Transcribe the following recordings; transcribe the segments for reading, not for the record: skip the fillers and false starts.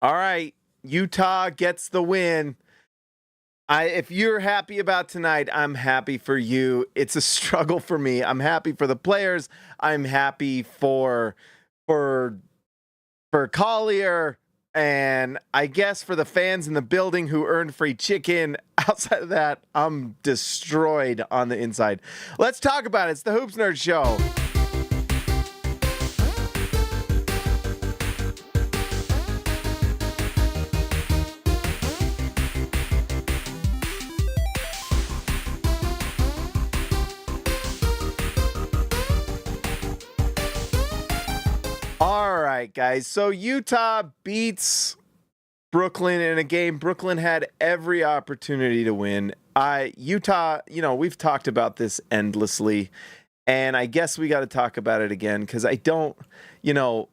All right, Utah gets the win. If you're happy about tonight, I'm happy for you. It's a struggle for me. I'm happy for the players. I'm happy for Collier, and I guess for the fans in the building who earned free chicken. Outside of that, I'm destroyed on the inside. Let's talk about it. It's the Hoops Nerd Show. All right, guys. So Utah beats Brooklyn in a game Brooklyn had every opportunity to win. Utah, we've talked about this endlessly, and I guess we got to talk about it again because I don't,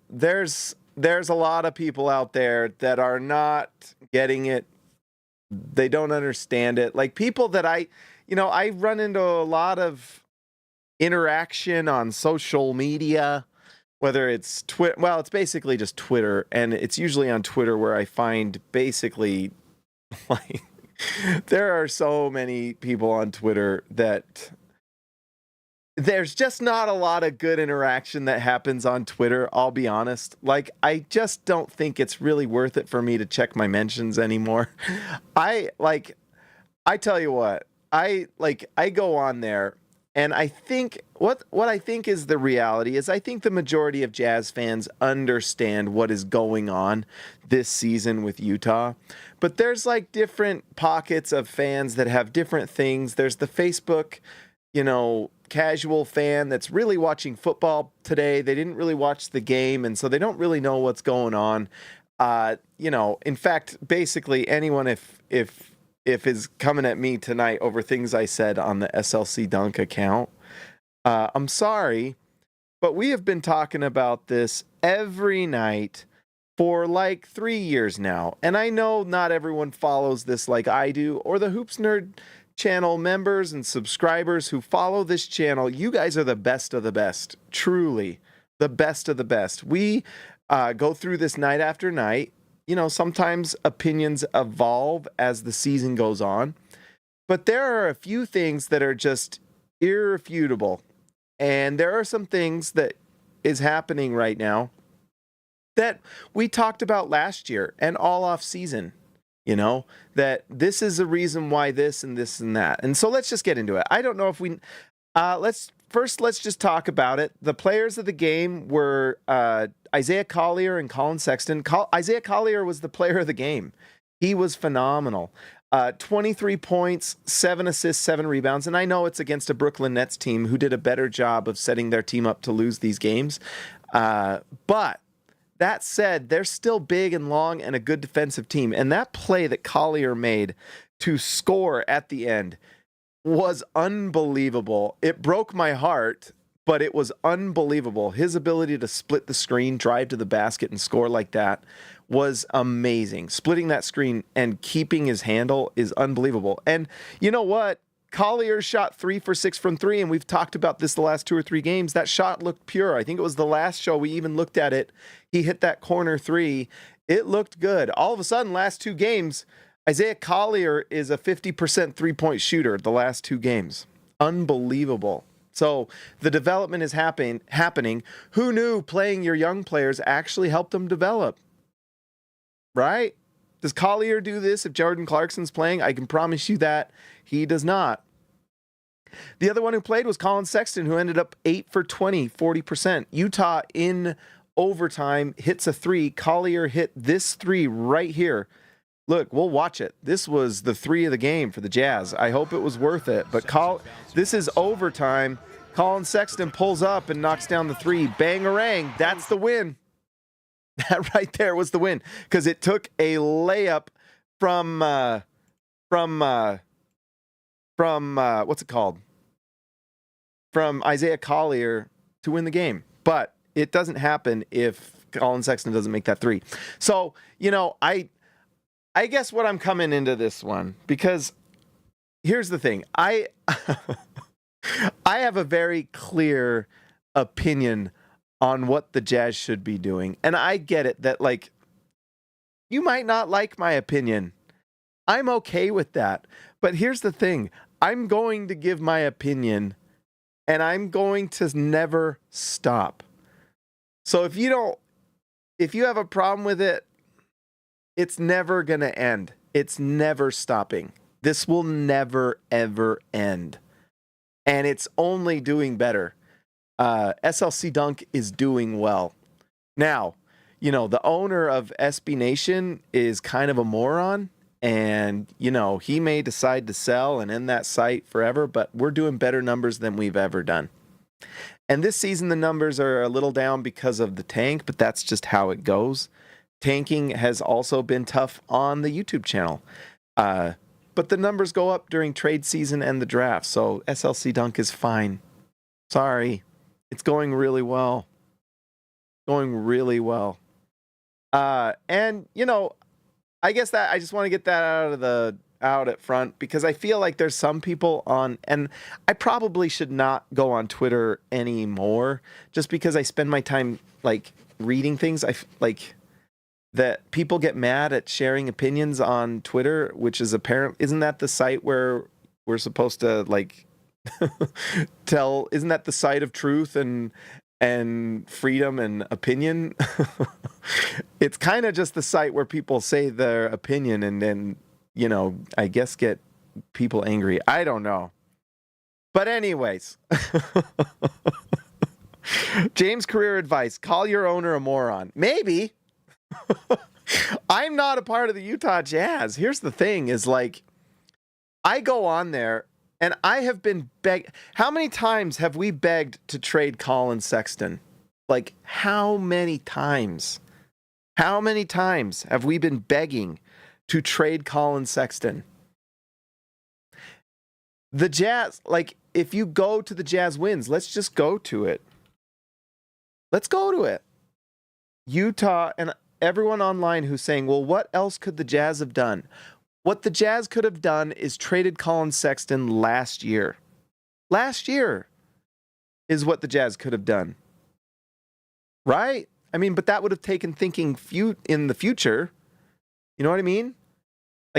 there's a lot of people out there that are not getting it. They don't understand it. Like people that I run into a lot of interaction on social media. Whether it's Twitter, well, it's basically just Twitter, and it's usually on Twitter where I find basically, like, there are so many people on Twitter that there's just not a lot of good interaction that happens on Twitter, I'll be honest. Like, I just don't think it's really worth it for me to check my mentions anymore. I tell you what, I go on there. And I think what I think is the reality is I think the majority of Jazz fans understand what is going on this season with Utah. But there's like different pockets of fans that have different things. There's the Facebook, casual fan that's really watching football today. They didn't really watch the game, and so they don't really know what's going on. In fact, basically anyone if is coming at me tonight over things I said on the SLC Dunk account, I'm sorry, but we have been talking about this every night for like 3 years now. And I know not everyone follows this like I do, or the Hoops Nerd channel members and subscribers who follow this channel. You guys are the best of the best, truly the best of the best. We go through this night after night. Sometimes opinions evolve as the season goes on, but there are a few things that are just irrefutable. And there are some things that is happening right now that we talked about last year and all off season, that this is a reason why this and this and that. And so let's just get into it. I don't know if we, let's just talk about it. The players of the game were Isaiah Collier and Collier and Sexton. Isaiah Collier was the player of the game. He was phenomenal. 23 points, 7 assists, 7 rebounds. And I know it's against a Brooklyn Nets team who did a better job of setting their team up to lose these games. But that said, they're still big and long and a good defensive team. And that play that Collier made to score at the end was unbelievable. It broke my heart, but it was unbelievable. His ability to split the screen, drive to the basket, and score like that was amazing. Splitting that screen and keeping his handle is unbelievable. And you know what? Collier shot 3 for 6 from 3, and we've talked about this the last 2 or 3 games. That shot looked pure. I think it was the last show we even looked at it. He hit that corner 3. It looked good. All of a sudden, last 2 games, Isaiah Collier is a 50% three-point shooter the last 2 games. Unbelievable. So the development is happening. Who knew playing your young players actually helped them develop? Right? Does Collier do this if Jordan Clarkson's playing? I can promise you that he does not. The other one who played was Collier and Sexton, who ended up 8 for 20, 40%. Utah in overtime hits a 3. Collier hit this 3 right here. Look, we'll watch it. This was the 3 of the game for the Jazz. I hope it was worth it. But this is overtime. Collier and Sexton pulls up and knocks down the 3. Bang-a-rang. That's the win. That right there was the win. Because it took a layup from what's it called? From Isaiah Collier to win the game. But it doesn't happen if Collier and Sexton doesn't make that 3. So, I guess what I'm coming into this one, because here's the thing. I have a very clear opinion on what the Jazz should be doing. And I get it that, like, You might not like my opinion. I'm okay with that. But here's the thing. I'm going to give my opinion, and I'm going to never stop. So if you have a problem with it, it's never going to end. It's never stopping. This will never, ever end. And it's only doing better. SLC Dunk is doing well. Now, the owner of SB Nation is kind of a moron. And, he may decide to sell and end that site forever, but we're doing better numbers than we've ever done. And this season, the numbers are a little down because of the tank, but that's just how it goes. Tanking has also been tough on the YouTube channel. But the numbers go up during trade season and the draft, so SLC Dunk is fine. Sorry. It's going really well. Going really well. And, I guess that I just want to get that out at front, because I feel like there's some people on, and I probably should not go on Twitter anymore, just because I spend my time reading things. That people get mad at sharing opinions on Twitter, which is isn't that the site where we're supposed to isn't that the site of truth and freedom and opinion? It's kind of just the site where people say their opinion and then, I guess get people angry. I don't know. But anyways, James' career advice: call your owner a moron. Maybe. I'm not a part of the Utah Jazz. Here's the thing is I go on there and I have been how many times have we begged to trade Collier and Sexton? How many times? How many times have we been begging to trade Collier and Sexton? The Jazz, if you go to the Jazz wins, let's just go to it. Let's go to it. Utah and everyone online who's saying, well, what else could the Jazz have done? What the Jazz could have done is traded Collier and Sexton last year. Last year is what the Jazz could have done. Right? I mean, but that would have taken thinking in the future. You know what I mean?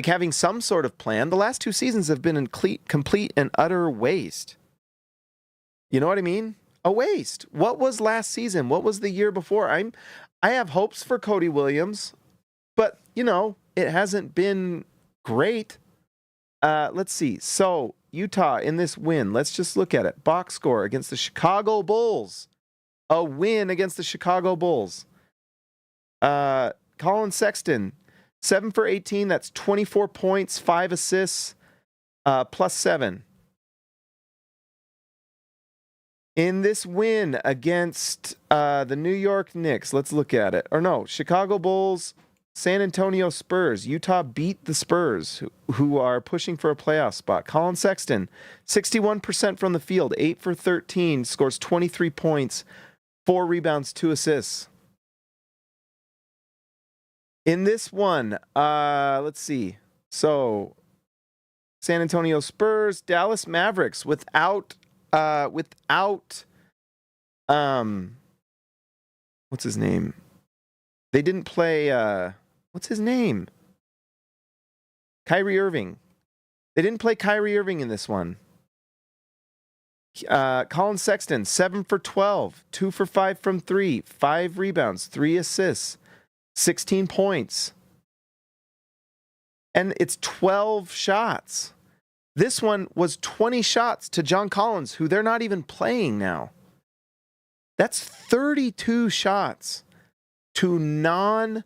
Having some sort of plan. The last 2 seasons have been complete and utter waste. You know what I mean? A waste. What was last season? What was the year before? I have hopes for Cody Williams, but, it hasn't been great. Let's see. So, Utah in this win, let's just look at it. Box score against the Chicago Bulls. A win against the Chicago Bulls. Collier and Sexton, 7 for 18. That's 24 points, 5 assists, +7. In this win against the New York Knicks, let's look at it. Or no, Chicago Bulls, San Antonio Spurs. Utah beat the Spurs, who are pushing for a playoff spot. Collier Sexton, 61% from the field, 8 for 13, scores 23 points, 4 rebounds, 2 assists. In this one, let's see. So, San Antonio Spurs, Dallas Mavericks without what's his name? They didn't play what's his name? Kyrie Irving. They didn't play Kyrie Irving in this one. Collier Sexton, 7 for 12, 2 for 5 from 3, 5 rebounds, 3 assists, 16 points. And it's 12 shots. This one was 20 shots to John Collins, who they're not even playing now. That's 32 shots to non-young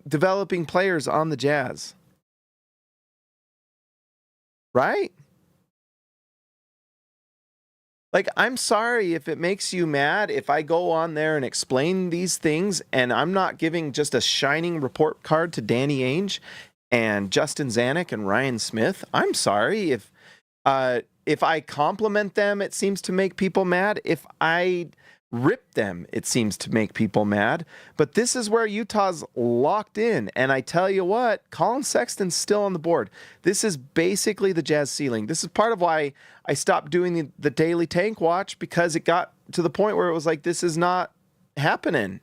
developing players on the Jazz. Right? I'm sorry if it makes you mad if I go on there and explain these things and I'm not giving just a shining report card to Danny Ainge and Justin Zanuck and Ryan Smith. I'm sorry if I compliment them, it seems to make people mad. If I rip them, it seems to make people mad. But this is where Utah's locked in. And I tell you what, Collier Sexton's still on the board. This is basically the Jazz ceiling. This is part of why I stopped doing the daily tank watch, because it got to the point where it was this is not happening.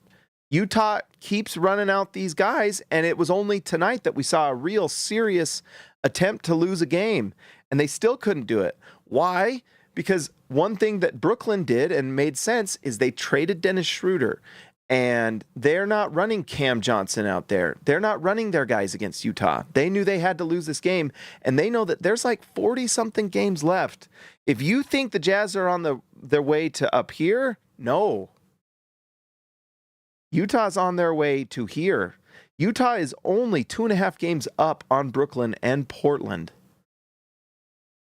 Utah keeps running out these guys, and it was only tonight that we saw a real serious attempt to lose a game, and they still couldn't do it. Why? Because one thing that Brooklyn did and made sense is they traded Dennis Schroeder, and they're not running Cam Johnson out there. They're not running their guys against Utah. They knew they had to lose this game, and they know that there's like 40-something games left. If you think the Jazz are on their way to up here, no. Utah's on their way to here. Utah is only 2.5 games up on Brooklyn and Portland.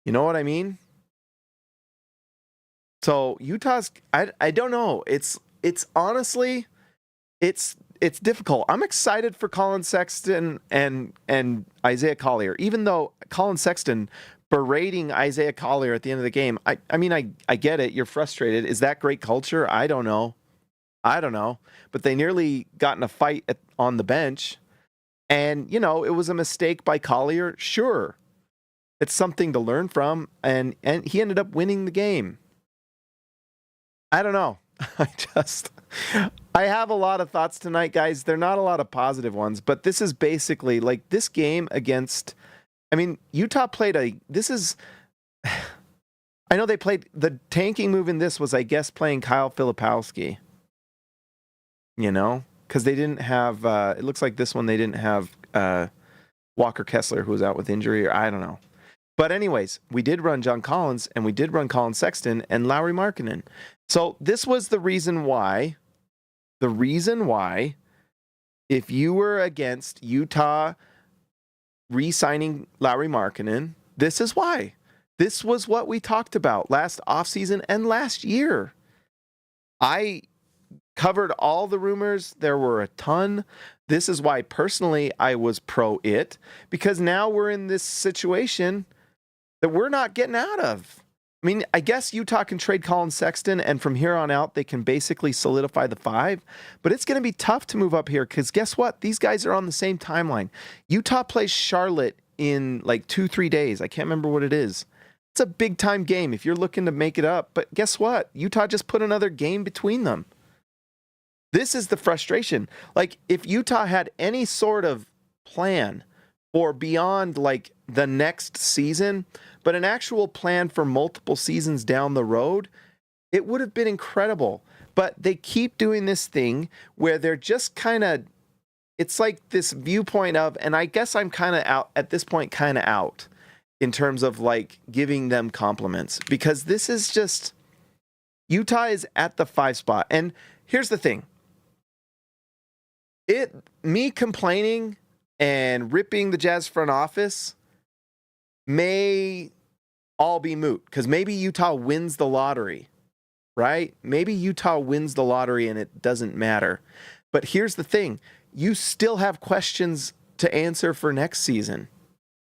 You know what I mean? So Utah's, I don't know. It's honestly, it's difficult. I'm excited for Colin Sexton and Isaiah Collier, even though Colin Sexton berating Isaiah Collier at the end of the game. I mean, I get it. You're frustrated. Is that great culture? I don't know. But they nearly got in a fight on the bench. And, you know, it was a mistake by Collier. Sure. It's something to learn from. And he ended up winning the game. I don't know. I have a lot of thoughts tonight, guys. They're not a lot of positive ones. But this is basically like this game against, I mean, Utah played I know they played, the tanking move in this was, I guess, playing Kyle Filipowski. You know, because they didn't have, it looks like this one they didn't have Walker Kessler, who was out with injury, or I don't know. But anyways, we did run John Collins, and we did run Colin Sexton and Lauri Markkanen. So this was the reason why, if you were against Utah re-signing Lauri Markkanen, this is why. This was what we talked about last offseason and last year. I covered all the rumors. There were a ton. This is why personally I was pro it, because now we're in this situation that we're not getting out of. I mean, I guess Utah can trade Colin Sexton, and from here on out, they can basically solidify the 5, but it's going to be tough to move up here because guess what? These guys are on the same timeline. Utah plays Charlotte in like 2-3 days. I can't remember what it is. It's a big time game if you're looking to make it up, but guess what? Utah just put another game between them. This is the frustration. Like, if Utah had any sort of plan for beyond like the next season, but an actual plan for multiple seasons down the road, it would have been incredible. But they keep doing this thing where they're just kind of, it's like this viewpoint of, and I guess I'm kind of out at this point, kind of out in terms of like giving them compliments, because this is just, Utah is at the 5 spot. And here's the thing. Me complaining and ripping the Jazz front office may all be moot, because maybe Utah wins the lottery, right? Maybe Utah wins the lottery and it doesn't matter. But here's the thing. You still have questions to answer for next season.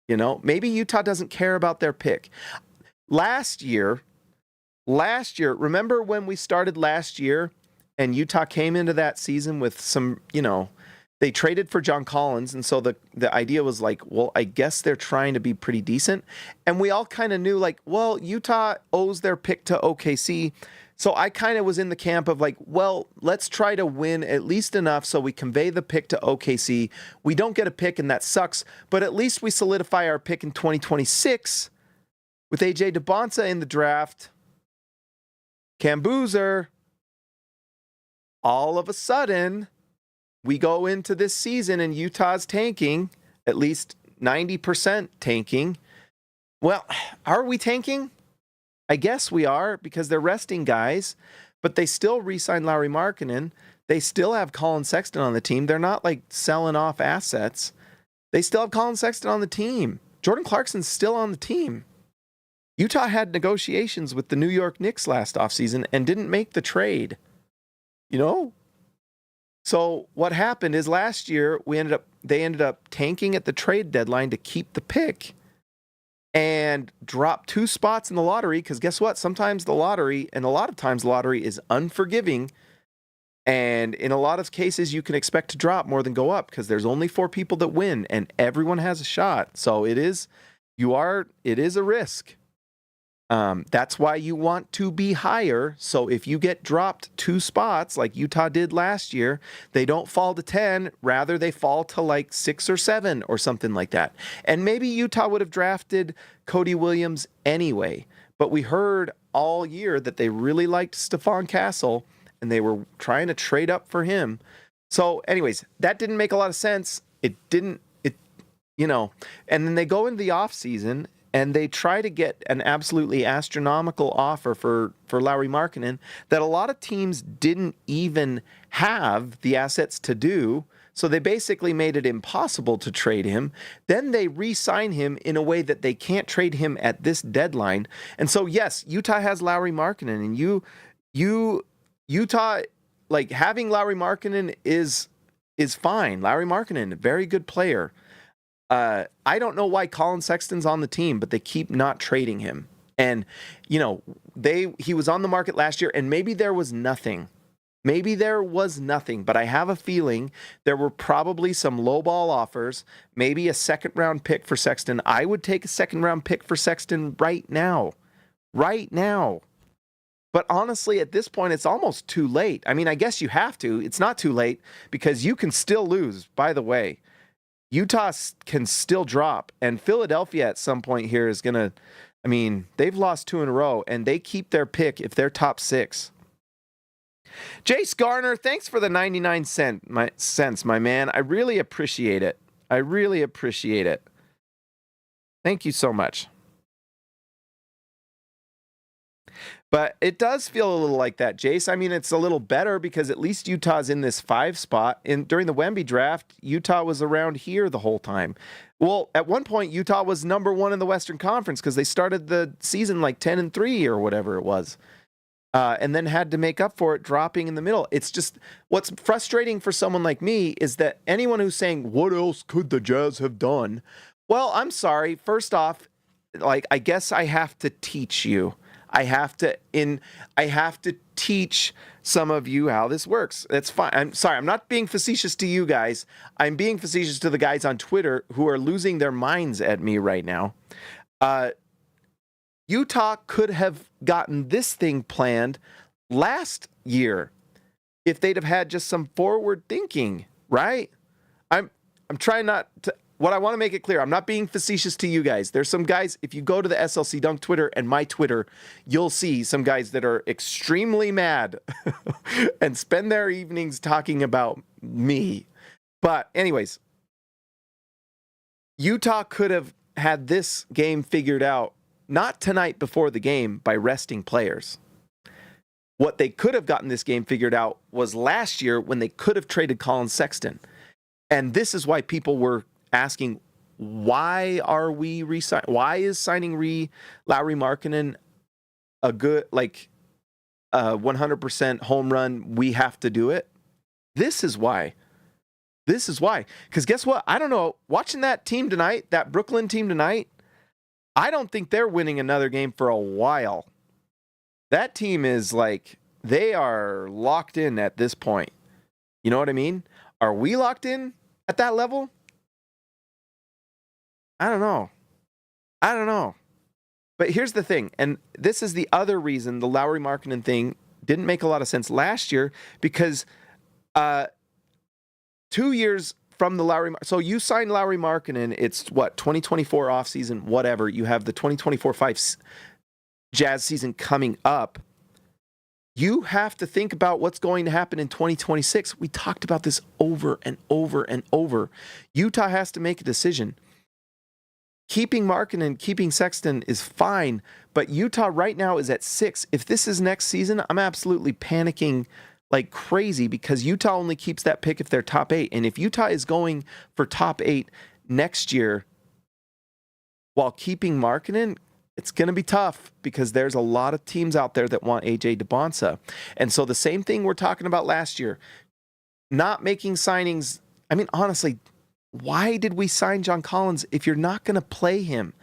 You know, maybe Utah doesn't care about their pick. Last year, remember when we started last year and Utah came into that season with some, you know, they traded for John Collins. And so the idea was like, well, I guess they're trying to be pretty decent. And we all kind of knew like, well, Utah owes their pick to OKC. So I kind of was in the camp of like, well, let's try to win at least enough so we convey the pick to OKC. We don't get a pick and that sucks, but at least we solidify our pick in 2026 with AJ DeBonsa in the draft. Cam Boozer. All of a sudden, we go into this season and Utah's tanking, at least 90% tanking. Well, are we tanking? I guess we are, because they're resting guys, but they still re-signed Lauri Markkanen. They still have Colin Sexton on the team. They're not like selling off assets. They still have Colin Sexton on the team. Jordan Clarkson's still on the team. Utah had negotiations with the New York Knicks last offseason and didn't make the trade. You know? So what happened is last year they ended up tanking at the trade deadline to keep the pick and dropped 2 spots in the lottery, because guess what? Sometimes the lottery, and a lot of times the lottery, is unforgiving. And in a lot of cases, you can expect to drop more than go up, because there's only 4 people that win and everyone has a shot. So it is a risk. That's why you want to be higher. So if you get dropped 2 spots like Utah did last year, they don't fall to 10. Rather, they fall to like 6 or 7 or something like that. And maybe Utah would have drafted Cody Williams anyway. But we heard all year that they really liked Stephon Castle and they were trying to trade up for him. So anyways, that didn't make a lot of sense. It didn't, and then they go into the offseason and they try to get an absolutely astronomical offer for Lauri Markkanen that a lot of teams didn't even have the assets to do. So they basically made it impossible to trade him. Then they re-sign him in a way that they can't trade him at this deadline. And so, yes, Utah has Lauri Markkanen, and Utah, like, having Lauri Markkanen is fine. Lauri Markkanen, a very good player. I don't know why Colin Sexton's on the team, but they keep not trading him. And, he was on the market last year, and maybe there was nothing. But I have a feeling there were probably some lowball offers, maybe a second-round pick for Sexton. I would take a second-round pick for Sexton right now. But honestly, at this point, it's almost too late. I mean, I guess you have to. It's not too late because you can still lose, by the way. Utah can still drop, and Philadelphia at some point here is going to, they've lost 2 in a row, and they keep their pick if they're top 6. Jace Garner, thanks for the 99 cents, my man. I really appreciate it. Thank you so much. But it does feel a little like that, Jace. It's a little better because at least Utah's in this 5 spot. During the Wemby draft, Utah was around here the whole time. Well, at one point, Utah was number 1 in the Western Conference because they started the season like 10-3 or whatever it was. And then had to make up for it dropping in the middle. It's just what's frustrating for someone like me is that anyone who's saying, what else could the Jazz have done? Well, I'm sorry. First off, I guess I have to teach you. I have to teach some of you how this works. That's fine. I'm sorry. I'm not being facetious to you guys. I'm being facetious to the guys on Twitter who are losing their minds at me right now. Utah could have gotten this thing planned last year if they'd have had just some forward thinking, right? I'm trying not to. What I want to make it clear, I'm not being facetious to you guys. There's some guys, if you go to the SLC Dunk Twitter and my Twitter, you'll see some guys that are extremely mad and spend their evenings talking about me. But anyways, Utah could have had this game figured out, not tonight before the game by resting players. What they could have gotten this game figured out was last year when they could have traded Colin Sexton. And this is why people were asking, why are we why is signing Lauri Markkanen a good, 100% home run? We have to do it. This is why. Because guess what? I don't know. Watching that team tonight, that Brooklyn team tonight, I don't think they're winning another game for a while. That team is they are locked in at this point. You know what I mean? Are we locked in at that level? I don't know. But here's the thing, and this is the other reason the Lauri Markkanen thing didn't make a lot of sense last year, because 2 years from the so you signed Lauri Markkanen, it's 2024 offseason, whatever. You have the 2024-5 Jazz season coming up. You have to think about what's going to happen in 2026. We talked about this over and over and over. Utah has to make a decision. Keeping Markkanen, keeping Sexton is fine, but Utah right now is at 6. If this is next season, I'm absolutely panicking like crazy because Utah only keeps that pick if they're top 8. And if Utah is going for top 8 next year while keeping Markkanen, it's going to be tough because there's a lot of teams out there that want AJ DeBonsa. And so the same thing we're talking about last year, not making signings. Honestly, why did we sign John Collins if you're not going to play him?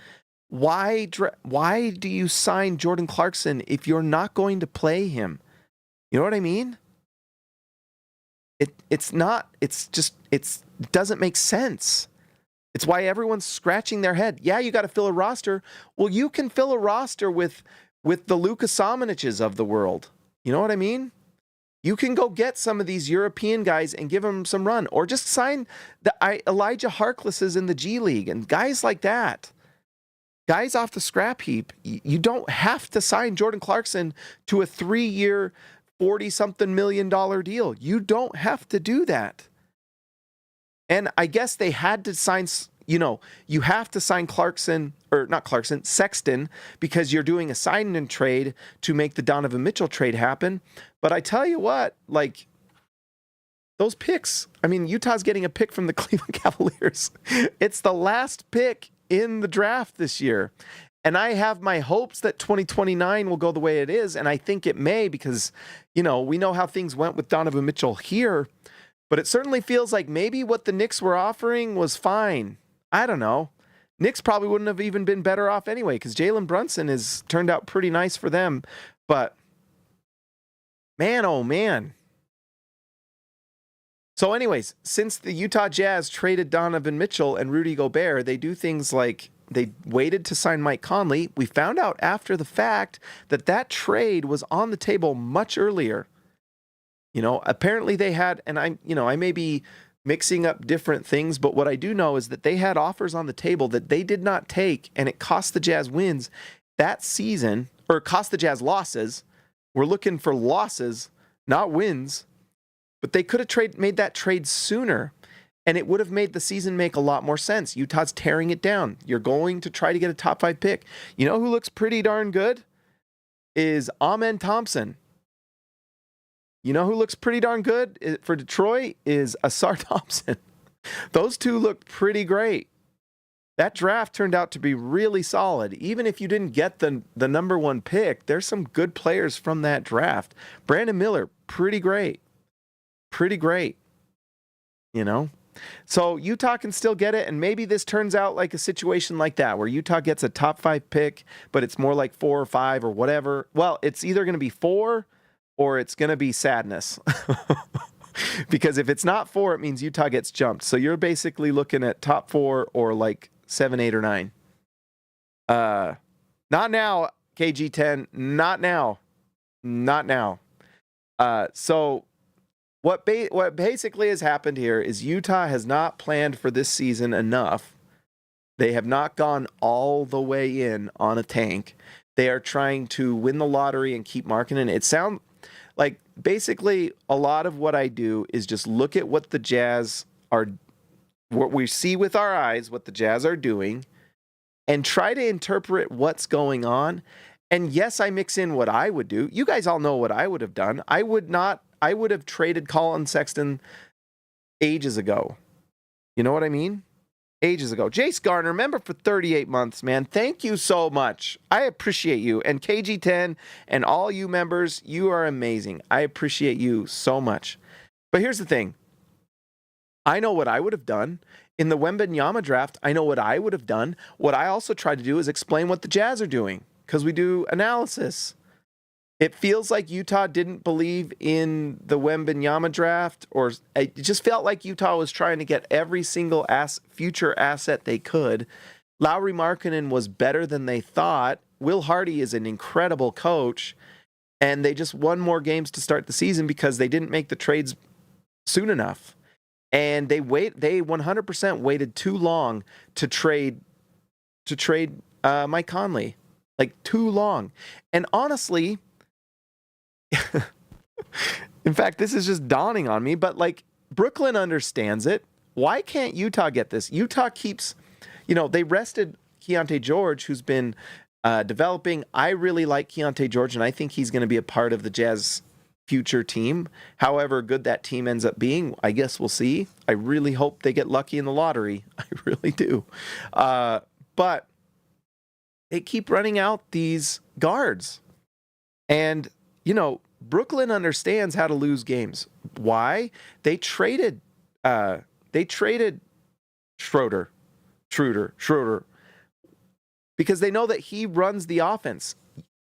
Why do you sign Jordan Clarkson if you're not going to play him? You know what I mean? It doesn't make sense. It's why everyone's scratching their head. Yeah, you got to fill a roster. Well, you can fill a roster with the Luka Samaniches of the world. You know what I mean? You can go get some of these European guys and give them some run, or just sign Elijah Harklesses in the G League and guys like that. Guys off the scrap heap. You don't have to sign Jordan Clarkson to a 3-year, $40-something million deal. You don't have to do that. And I guess they had to sign, you have to sign Sexton, because you're doing a sign and trade to make the Donovan Mitchell trade happen. But I tell you what, like, those picks, I mean, Utah's getting a pick from the Cleveland Cavaliers. It's the last pick in the draft this year. And I have my hopes that 2029 will go the way it is. And I think it may, because, we know how things went with Donovan Mitchell here. But it certainly feels like maybe what the Knicks were offering was fine. I don't know. Knicks probably wouldn't have even been better off anyway, because Jalen Brunson has turned out pretty nice for them. But, man, oh, man. So anyways, since the Utah Jazz traded Donovan Mitchell and Rudy Gobert, they do things like they waited to sign Mike Conley. We found out after the fact that trade was on the table much earlier. Apparently they had, and I may be mixing up different things, but what I do know is that they had offers on the table that they did not take, and it cost the Jazz wins that season, or cost the Jazz losses. We're looking for losses, not wins, but they could have made that trade sooner, and it would have made the season make a lot more sense. Utah's tearing it down. You're going to try to get a top 5 pick. You know who looks pretty darn good? Is Amen Thompson. You know who looks pretty darn good for Detroit is Asar Thompson. Those two look pretty great. That draft turned out to be really solid. Even if you didn't get the number 1 pick, there's some good players from that draft. Brandon Miller, pretty great. Pretty great. So Utah can still get it, and maybe this turns out like a situation like that, where Utah gets a top 5 pick, but it's more like 4 or 5 or whatever. Well, it's either going to be 4 or it's going to be sadness. Because if it's not 4, it means Utah gets jumped. So you're basically looking at top 4 or like 7, 8, or 9. Not now, KG10. Not now. Not now. So what basically has happened here is Utah has not planned for this season enough. They have not gone all the way in on a tank. They are trying to win the lottery and keep marketing. It sounds like basically a lot of what I do is just look at what the Jazz are, what we see with our eyes, what the Jazz are doing, and try to interpret what's going on. And yes, I mix in what I would do. You guys all know what I would have done. I would have traded Collier and Sexton ages ago. You know what I mean? Ages ago. Jace Garner, member for 38 months, man. Thank you so much. I appreciate you. And KG10 and all you members, you are amazing. I appreciate you so much. But here's the thing. I know what I would have done. In the Wembanyama draft, I know what I would have done. What I also try to do is explain what the Jazz are doing, because we do analysis. It feels like Utah didn't believe in the Wembanyama draft, or it just felt like Utah was trying to get every single future asset they could. Lauri Markkanen was better than they thought. Will Hardy is an incredible coach, and they just won more games to start the season because they didn't make the trades soon enough. And they 100% waited too long to trade Mike Conley. Like, too long. And honestly, in fact, this is just dawning on me, but like, Brooklyn understands it. Why can't Utah get this? Utah keeps, they rested Keontae George, who's been developing. I really like Keontae George, and I think he's going to be a part of the Jazz future team. However good that team ends up being, I guess we'll see. I really hope they get lucky in the lottery. I really do. But they keep running out these guards. And, Brooklyn understands how to lose games. Why? They traded Schroeder, because they know that he runs the offense.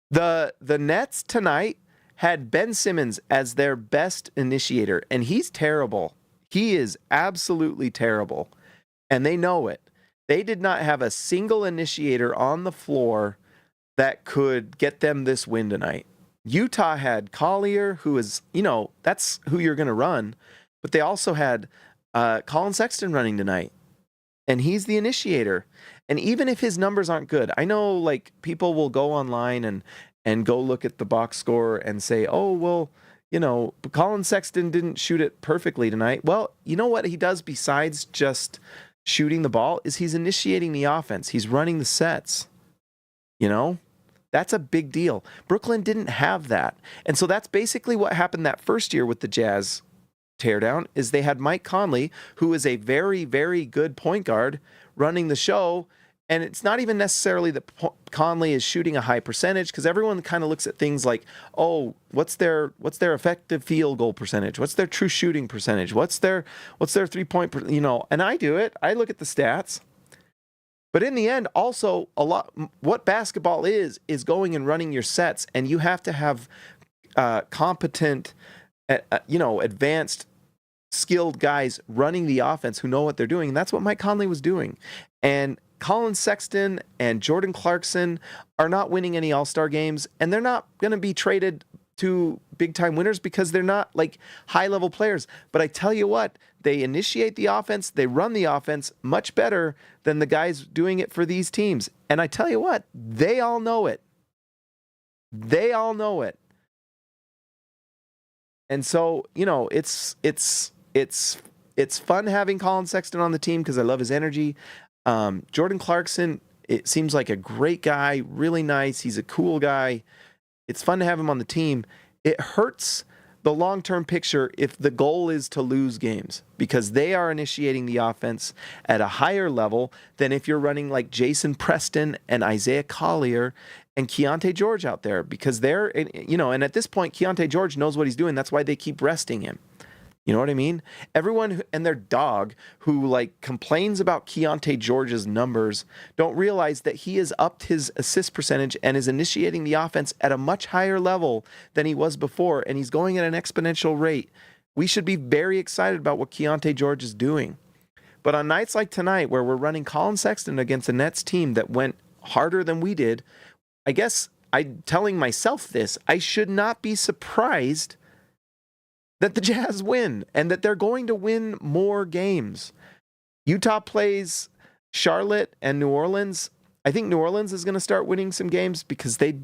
The Nets tonight had Ben Simmons as their best initiator, and he's terrible. He is absolutely terrible. and they know it. They did not have a single initiator on the floor that could get them this win tonight. Utah had Collier, who is, that's who you're going to run, but they also had Collier and Sexton running tonight, and he's the initiator. And even if his numbers aren't good, I know like people will go online and go look at the box score and say, oh, well, Collier and Sexton didn't shoot it perfectly tonight. Well, you know what he does besides just shooting the ball is he's initiating the offense. He's running the sets, That's a big deal. Brooklyn didn't have that. And so that's basically what happened that first year with the Jazz teardown is they had Mike Conley, who is a very, very good point guard, running the show. And it's not even necessarily that Conley is shooting a high percentage, because everyone kind of looks at things like, oh, what's their effective field goal percentage? What's their true shooting percentage? What's their 3-point, and I do it. I look at the stats. But in the end, also what basketball is going and running your sets, and you have to have competent, advanced, skilled guys running the offense who know what they're doing. And that's what Mike Conley was doing. And Collier Sexton and Jordan Clarkson are not winning any All-Star games, and they're not going to be traded to big-time winners because they're not like high-level players. But I tell you what, they initiate the offense, they run the offense much better than the guys doing it for these teams. And I tell you what, they all know it. They all know it. And so, it's fun having Collier Sexton on the team because I love his energy. Jordan Clarkson, it seems like a great guy, really nice. He's a cool guy. It's fun to have him on the team. It hurts the long-term picture if the goal is to lose games, because they are initiating the offense at a higher level than if you're running like Jason Preston and Isaiah Collier and Keontae George out there, because they're, and at this point, Keontae George knows what he's doing. That's why they keep resting him. You know what I mean? Everyone and their dog who like complains about Keontae George's numbers don't realize that he has upped his assist percentage and is initiating the offense at a much higher level than he was before, and he's going at an exponential rate. We should be very excited about what Keontae George is doing. But on nights like tonight, where we're running Collier Sexton against a Nets team that went harder than we did, I guess I'm telling myself this, I should not be surprised that the Jazz win and that they're going to win more games. Utah plays Charlotte and New Orleans. I think New Orleans is going to start winning some games because they,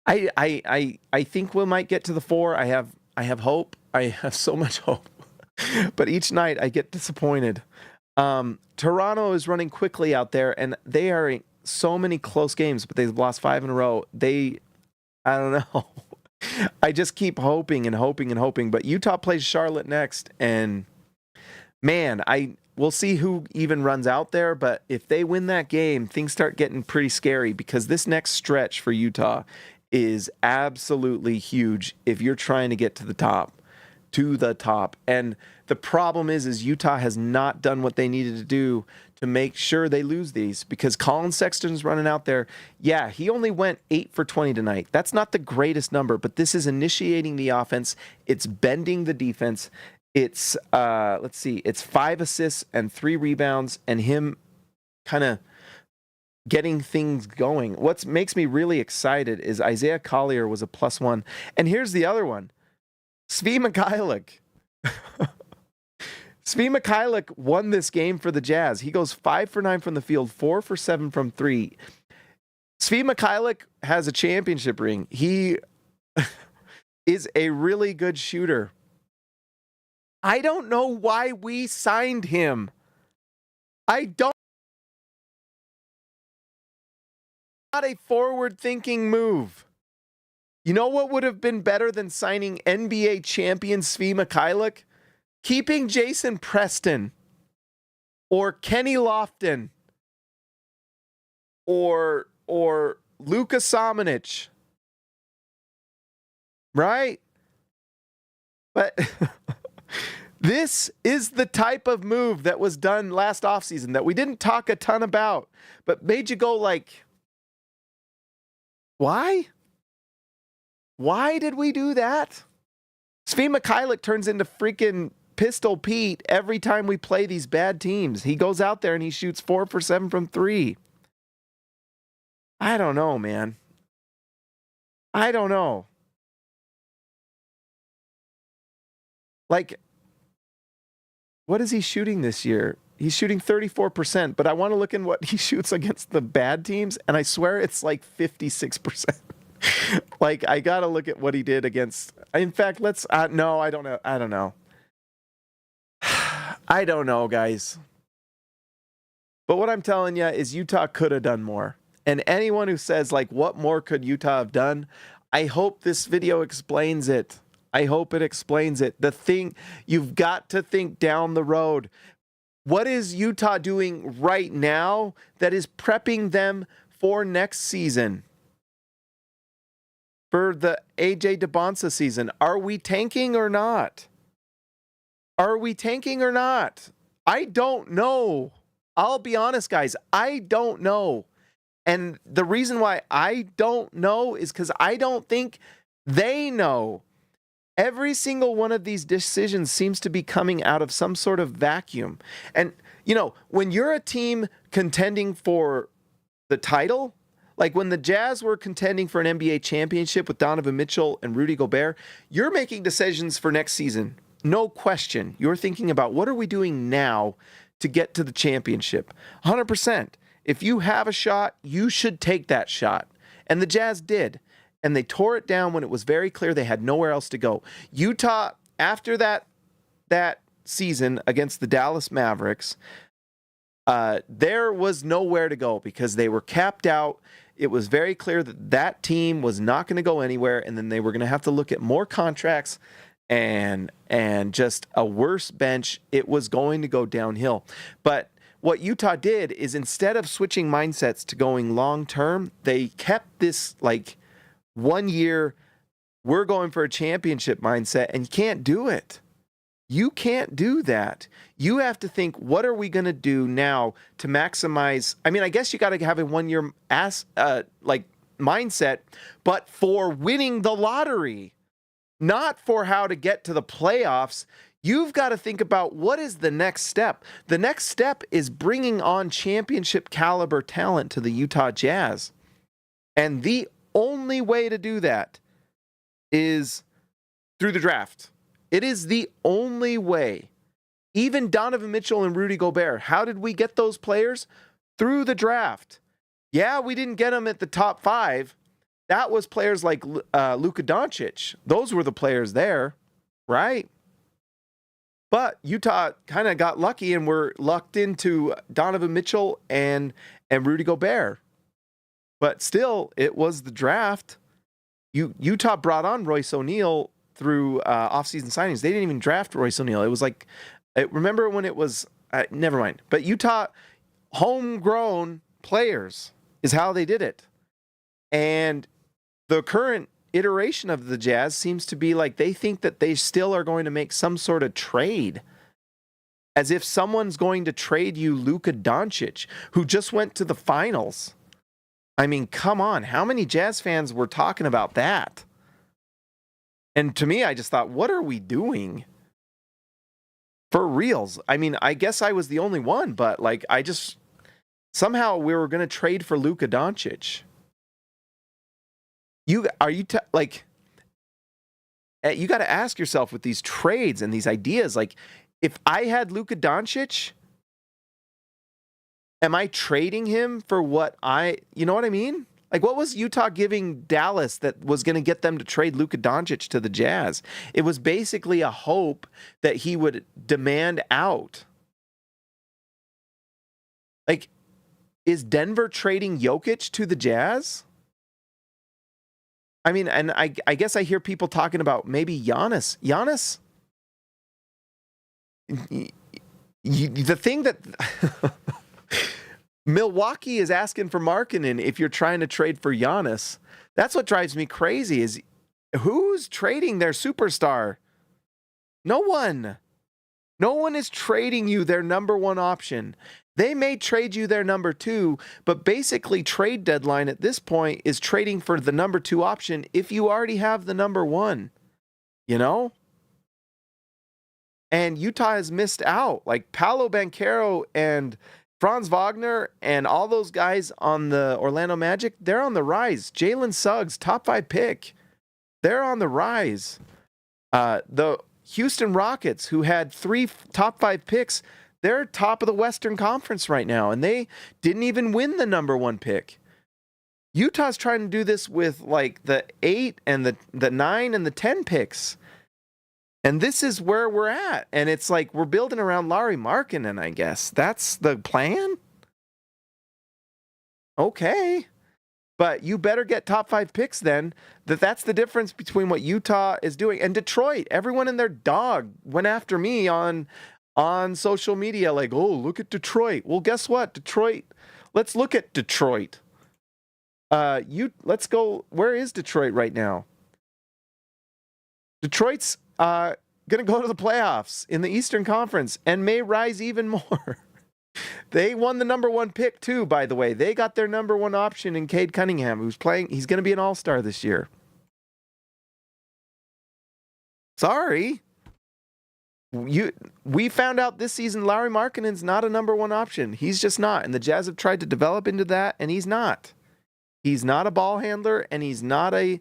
I think we might get to the 4. I have hope. I have so much hope. But each night I get disappointed. Toronto is running quickly out there, and they are in so many close games, but they've lost 5 in a row. I don't know. I just keep hoping and hoping and hoping. But Utah plays Charlotte next, and man, we'll see who even runs out there. But if they win that game, things start getting pretty scary, because this next stretch for Utah is absolutely huge if you're trying to get to the top. And the problem is Utah has not done what they needed to do to make sure they lose these, because Collier Sexton's running out there. Yeah, he only went 8 for 20 tonight. That's not the greatest number, but this is initiating the offense. It's bending the defense. It's, it's 5 assists and 3 rebounds, and him kind of getting things going. What makes me really excited is Isaiah Collier was a +1. And here's the other one. Svi Mykhailiuk. Svi Mykhailiuk won this game for the Jazz. He goes 5 for 9 from the field, 4 for 7 from 3. Svi Mykhailiuk has a championship ring. He is a really good shooter. I don't know why we signed him. Not a forward-thinking move. You know what would have been better than signing NBA champion Svi Mykhailiuk? Keeping Jason Preston or Kenny Lofton or Luka Samanic. Right? But this is the type of move that was done last offseason that we didn't talk a ton about, but made you go like, why? Why did we do that? Svi Mykhailiuk turns into freaking Pistol Pete every time we play these bad teams. He goes out there and he shoots 4 for 7 from 3. I don't know, man. I don't know. Like, what is he shooting this year? He's shooting 34%, but I want to look in what he shoots against the bad teams, and I swear it's like 56%. Like, I got to look at what he did against. In fact, no, I don't know. I don't know. I don't know, guys. But what I'm telling you is Utah could have done more. And anyone who says, like, what more could Utah have done? I hope this video explains it. I hope it explains it. The thing, you've got to think down the road. What is Utah doing right now that is prepping them for next season? For the AJ DeBonsa season? Are we tanking or not? Are we tanking or not? I don't know. I'll be honest, guys. I don't know. And the reason why I don't know is because I don't think they know. Every single one of these decisions seems to be coming out of some sort of vacuum. And, you know, when you're a team contending for the title, like when the Jazz were contending for an NBA championship with Donovan Mitchell and Rudy Gobert, you're making decisions for next season. No question. You're thinking about what are we doing now to get to the championship? 100%. If you have a shot, you should take that shot. And the Jazz did. And they tore it down when it was very clear they had nowhere else to go. Utah, after that season against the Dallas Mavericks, there was nowhere to go because they were capped out. It was very clear that that team was not going to go anywhere, and then they were going to have to look at more contracts and just a worse bench. It was going to go downhill. But what Utah did is instead of switching mindsets to going long-term, they kept this, like, 1 year, we're going for a championship mindset, and you can't do it. You can't do that. You have to think, what are we going to do now to maximize? I mean, I guess you got to have a 1 year mindset, but for winning the lottery, not for how to get to the playoffs. You've got to think about what is the next step. The next step is bringing on championship caliber talent to the Utah Jazz. And the only way to do that is through the draft. It is the only way. Even Donovan Mitchell and Rudy Gobert, how did we get those players? Through the draft. Yeah, we didn't get them at the top 5. That was players like Luka Doncic. Those were the players there, right? But Utah kind of got lucky and were lucked into Donovan Mitchell and Rudy Gobert. But still, it was the draft. Utah brought on Royce O'Neal through offseason signings. They didn't even draft Royce O'Neal. It was like, remember when it was, never mind. But Utah, homegrown players is how they did it. And the current iteration of the Jazz seems to be like they think that they still are going to make some sort of trade. As if someone's going to trade you Luka Doncic, who just went to the finals. I mean, come on. How many Jazz fans were talking about that? And to me, I just thought, what are we doing? For reals. I mean, I guess I was the only one, but like, somehow we were going to trade for Luka Doncic. You got to ask yourself with these trades and these ideas, like, if I had Luka Doncic, am I trading him for you know what I mean? Like, what was Utah giving Dallas that was going to get them to trade Luka Doncic to the Jazz? It was basically a hope that he would demand out. Like, is Denver trading Jokic to the Jazz? I mean, and I guess I hear people talking about maybe Giannis. Giannis, the thing that Milwaukee is asking for Markkanen if you're trying to trade for Giannis. That's what drives me crazy is who's trading their superstar? No one. No one is trading you their number one option. They may trade you their number 2, but basically trade deadline at this point is trading for the number 2 option if you already have the number 1. You know? And Utah has missed out. Like Paolo Banchero and Franz Wagner and all those guys on the Orlando Magic, they're on the rise. Jalen Suggs, top 5 pick, they're on the rise. The Houston Rockets, who had 3 top 5 picks, they're top of the Western Conference right now, and they didn't even win the number 1 pick. Utah's trying to do this with like the 8 and the 9 and the 10 picks. And this is where we're at. And it's like we're building around Lauri Markkanen, I guess. That's the plan? Okay. But you better get top 5 picks then. That's the difference between what Utah is doing. And Detroit, everyone and their dog went after me on social media like, oh, look at Detroit. Well, guess what? Detroit, let's look at Detroit. Let's go. Where is Detroit right now? Detroit's going to go to the playoffs in the Eastern Conference and may rise even more. They won the number 1 pick too, by the way. They got their number 1 option in Cade Cunningham, who's playing. He's going to be an all-star this year. Sorry. We found out this season Lauri Markkanen's not a number 1 option. He's just not. And the Jazz have tried to develop into that, and he's not. He's not a ball handler, and he's not a,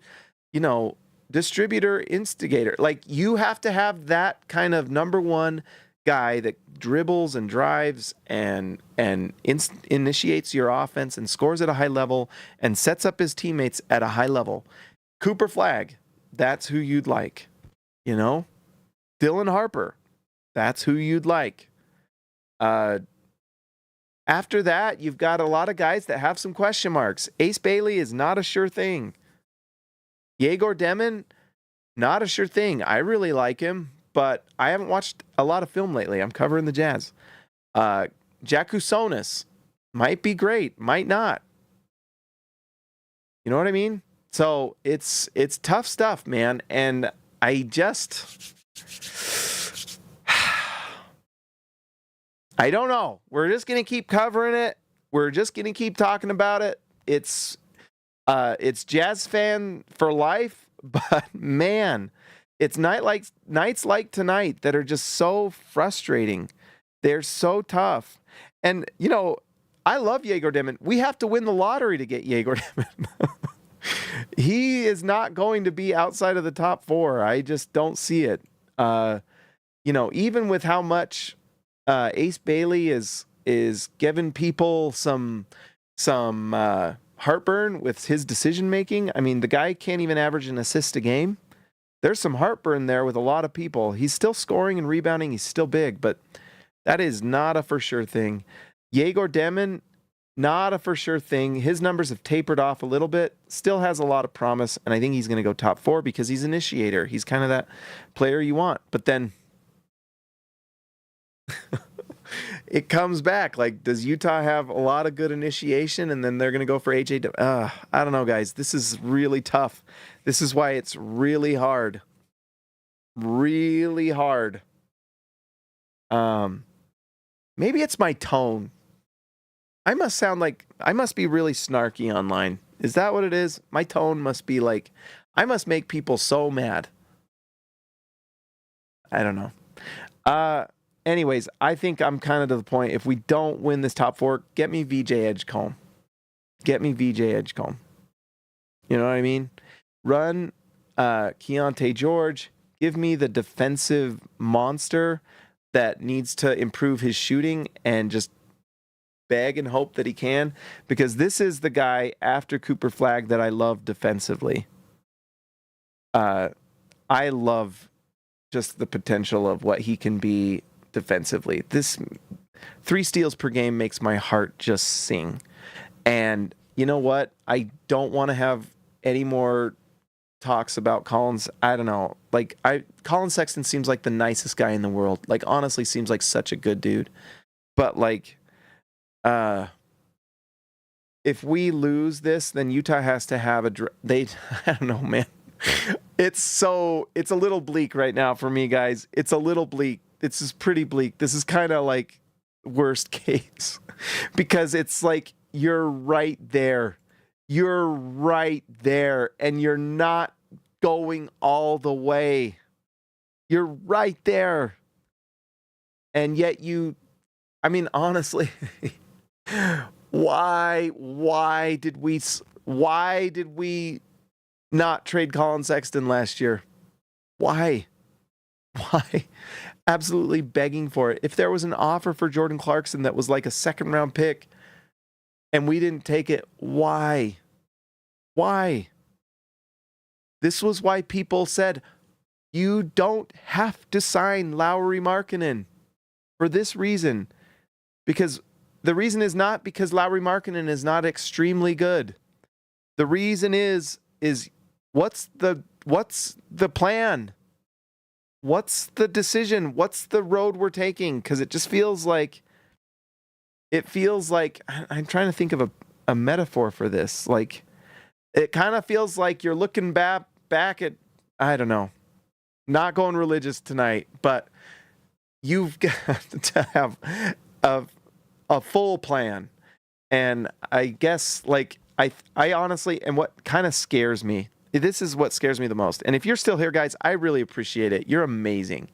distributor, instigator. Like, you have to have that kind of number 1 guy that dribbles and drives and initiates your offense and scores at a high level and sets up his teammates at a high level. Cooper Flagg, that's who you'd like. Dylan Harper, that's who you'd like. After that, you've got a lot of guys that have some question marks. Ace Bailey is not a sure thing. Yegor Demin, not a sure thing. I really like him, but I haven't watched a lot of film lately. I'm covering the Jazz. Jack Usonis might be great, might not. You know what I mean? So it's tough stuff, man. And I don't know. We're just going to keep covering it. We're just going to keep talking about it. It's Jazz fan for life, but man, it's nights like tonight that are just so frustrating. They're so tough. And, I love Yegor Demin. We have to win the lottery to get Yegor Demin. He is not going to be outside of the top 4. I just don't see it. Even with how much Ace Bailey is giving people some heartburn with his decision making. I mean, the guy can't even average an assist a game. There's some heartburn there with a lot of people. He's still scoring and rebounding. He's still big, but that is not a for sure thing. Yegor Demin, not a for sure thing. His numbers have tapered off a little bit. Still has a lot of promise, and I think he's going to go top 4 because he's an initiator. He's kind of that player you want. But then it comes back. Like, does Utah have a lot of good initiation, and then they're going to go for AJ? I don't know, guys. This is really tough. This is why it's really hard. Really hard. Maybe it's my tone. I must be really snarky online. Is that what it is? My tone must be like, I must make people so mad. I don't know. Anyways, I think I'm kind of to the point. If we don't win this top 4, get me VJ Edgecombe. Get me VJ Edgecombe. You know what I mean? Run Keontae George. Give me the defensive monster that needs to improve his shooting and just beg and hope that he can. Because this is the guy after Cooper Flagg that I love defensively. I love just the potential of what he can be defensively. This 3 steals per game makes my heart just sing. And you know what? I don't want to have any more talks about Collins. I don't know. Colin Sexton seems like the nicest guy in the world. Like, honestly, seems like such a good dude. But if we lose this, then Utah has to have I don't know, man. It's a little bleak right now for me, guys. It's a little bleak. This is pretty bleak. This is kind of like worst case because it's like you're right there. You're right there, and you're not going all the way. You're right there. And yet honestly, why did we not trade Colin Sexton last year? Why? Absolutely begging for it. If there was an offer for Jordan Clarkson that was like a second round pick and we didn't take it, why? This was why people said, you don't have to sign Lauri Markkanen for this reason. Because the reason is not because Lauri Markkanen is not extremely good. The reason is what's the plan? What's the decision? What's the road we're taking? Because it just feels like I'm trying to think of a metaphor for this. Like, it kind of feels like you're looking back at, I don't know, not going religious tonight, but you've got to have a full plan. And I guess, like, I honestly, and what kind of scares me, this is what scares me the most. And if you're still here, guys, I really appreciate it. You're amazing.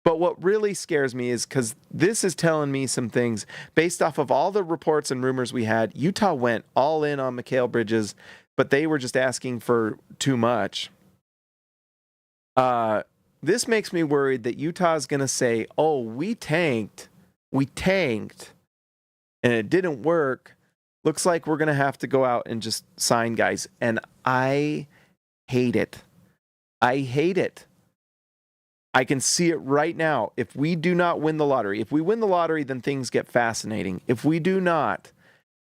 But what really scares me is because this is telling me some things based off of all the reports and rumors we had. Utah went all in on Mikal Bridges, but they were just asking for too much. This makes me worried that Utah is going to say, oh, we tanked, and it didn't work. Looks like we're going to have to go out and just sign guys. And I hate it. I can see it right now. If we do not win the lottery, if we win the lottery, then things get fascinating. If we do not,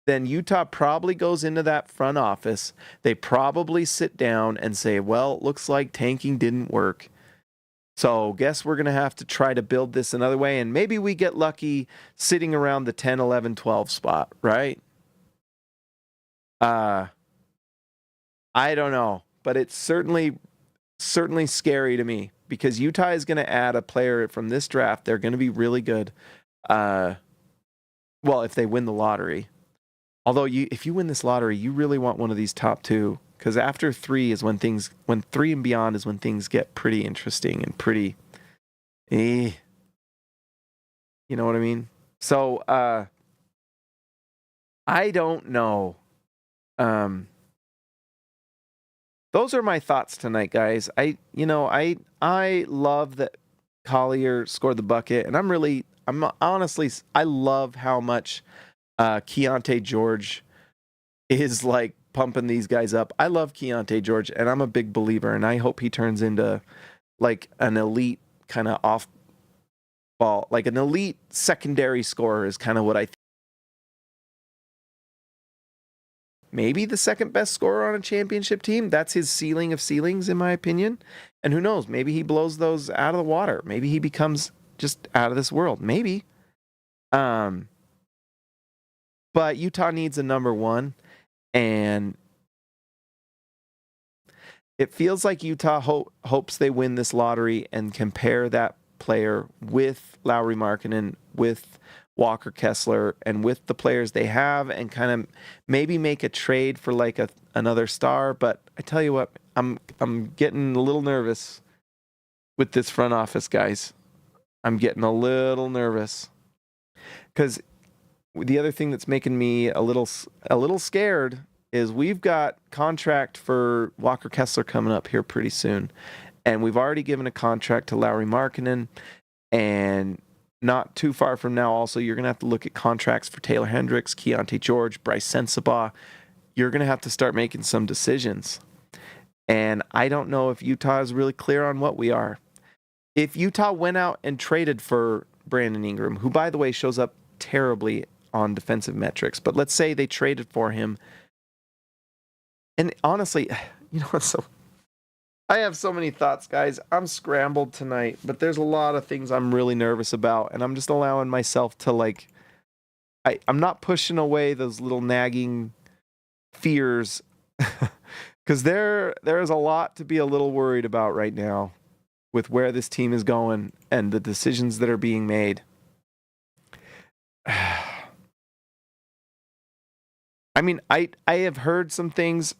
then Utah probably goes into that front office. They probably sit down and say, well, it looks like tanking didn't work. So guess we're going to have to try to build this another way. And maybe we get lucky sitting around the 10, 11, 12 spot, right? I don't know, but it's certainly scary to me because Utah is going to add a player from this draft. They're going to be really good. Well, if they win the lottery. Although if you win this lottery, you really want one of these top two, because after 3 is when 3 and beyond is when things get pretty interesting and pretty, you know what I mean? So, I don't know. Those are my thoughts tonight, guys. I love that Collier scored the bucket, and I love how much Keontae George is like pumping these guys up. I love Keontae George, and I'm a big believer, and I hope he turns into like an elite kind of off ball, like an elite secondary scorer is kind of what I think. Maybe the second best scorer on a championship team. That's his ceiling of ceilings, in my opinion. And who knows? Maybe he blows those out of the water. Maybe he becomes just out of this world. Maybe. But Utah needs a number one. And it feels like Utah hopes they win this lottery and compare that player with Lauri Markkanen, with Walker Kessler, and with the players they have, and kind of maybe make a trade for like another star. But I tell you what, I'm getting a little nervous with this front office, guys. I'm getting a little nervous because the other thing that's making me a little scared is we've got contract for Walker Kessler coming up here pretty soon, and we've already given a contract to Lauri Markkanen, and not too far from now, also, you're going to have to look at contracts for Taylor Hendricks, Keontae George, Bryce Sensabaugh. You're going to have to start making some decisions. And I don't know if Utah is really clear on what we are. If Utah went out and traded for Brandon Ingram, who, by the way, shows up terribly on defensive metrics, but let's say they traded for him. And honestly, you know what's so... I have so many thoughts, guys. I'm scrambled tonight, but there's a lot of things I'm really nervous about, and I'm just allowing myself to, like, I'm not pushing away those little nagging fears, because there is a lot to be a little worried about right now with where this team is going and the decisions that are being made. I mean, I have heard some things.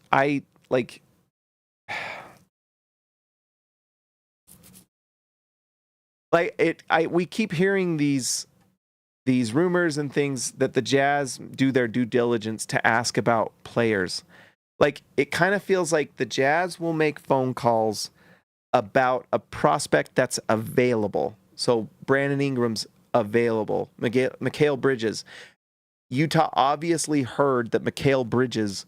We keep hearing these rumors and things that the Jazz do their due diligence to ask about players. Like, it kind of feels like the Jazz will make phone calls about a prospect that's available. So Brandon Ingram's available. Mikal Bridges. Utah obviously heard that Mikal Bridges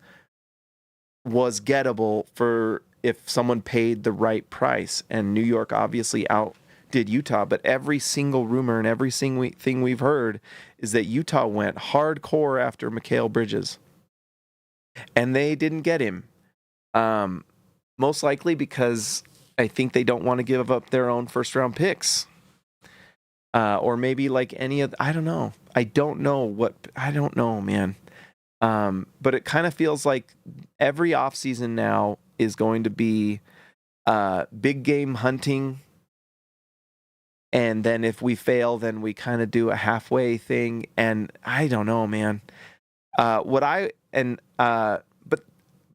was gettable for if someone paid the right price. And New York obviously outdid Utah. But every single rumor and every single thing we've heard is that Utah went hardcore after Mikal Bridges. And they didn't get him. Most likely because I think they don't want to give up their own first-round picks. Or maybe like any of... I don't know. I don't know, man. But it kind of feels like every offseason now is going to be big game hunting. And then if we fail, then we kind of do a halfway thing. And I don't know, man. But